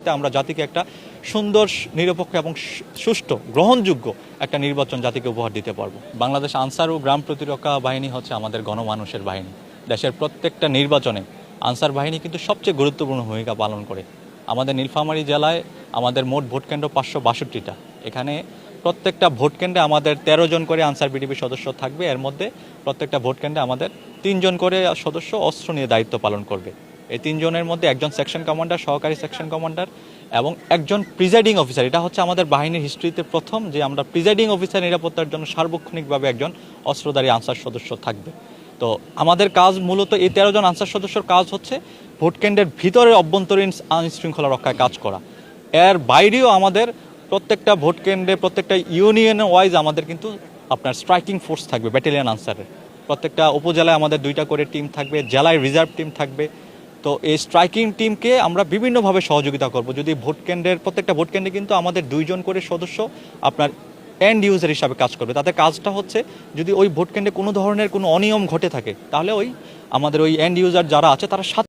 সাথে আমরা জাতিকে একটা সুন্দর, নিরপেক্ষ এবং সুষ্ঠু, গ্রহণযোগ্য একটা নির্বাচন জাতিকে উপহার দিতে পারবো। বাংলাদেশ আনসার ও গ্রাম প্রতিরক্ষা বাহিনী হচ্ছে আমাদের গণমানুষের বাহিনী। দেশের প্রত্যেকটা নির্বাচনে আনসার বাহিনী কিন্তু সবচেয়ে গুরুত্বপূর্ণ ভূমিকা পালন করে। আমাদের নীলফামারী জেলায় আমাদের মোট ভোটকেন্দ্র 562টা। এখানে প্রত্যেকটা ভোটকেন্দ্রে আমাদের 13 জন করে আনসার বিডিপি সদস্য থাকবে। এর মধ্যে প্রত্যেকটা ভোটকেন্দ্রে আমাদের 3 জন করে সদস্য অস্ত্র নিয়ে দায়িত্ব পালন করবে। এই 3 জনের মধ্যে একজন সেকশন কমান্ডার, সহকারী সেকশন কমান্ডার এবং একজন প্রিজাইডিং অফিসার। এটা হচ্ছে আমাদের বাহিনীর হিস্ট্রিতে প্রথম যে আমরা প্রিজাইডিং অফিসার নিরাপত্তার জন্য সার্বক্ষণিকভাবে একজন অস্ত্রধারী আনসার সদস্য থাকবে। তো আমাদের কাজ মূলত এই 13 জন আনসার সদস্যর কাজ হচ্ছে ভোটকেন্দ্রের ভিতরে অভ্যন্তরীণ আইন শৃঙ্খলা রক্ষায় কাজ করা। এর বাইরেও আমাদের প্রত্যেকটা ভোটকেন্দ্রে, প্রত্যেকটা ইউনিয়ন ওয়াইজ আমাদের কিন্তু আপনার স্ট্রাইকিং ফোর্স থাকবে, ব্যাটালিয়ন আনসারের। প্রত্যেকটা উপজেলায় আমাদের 2টা করে টিম থাকবে, জেলায় রিজার্ভ টিম থাকবে। তো এই স্ট্রাইকিং টিমকে আমরা বিভিন্নভাবে সহযোগিতা করব। যদি প্রত্যেকটা ভোটকেন্দ্রে কিন্তু আমাদের 2 জন করে সদস্য আপনার এন্ড ইউজার হিসাবে কাজ করবে। তাদের কাজটা হচ্ছে যদি ওই ভোটকেন্দ্রে কোনো ধরনের কোনো অনিয়ম ঘটে থাকে তাহলে আমাদের ওই এন্ড ইউজার যারা আছে তারা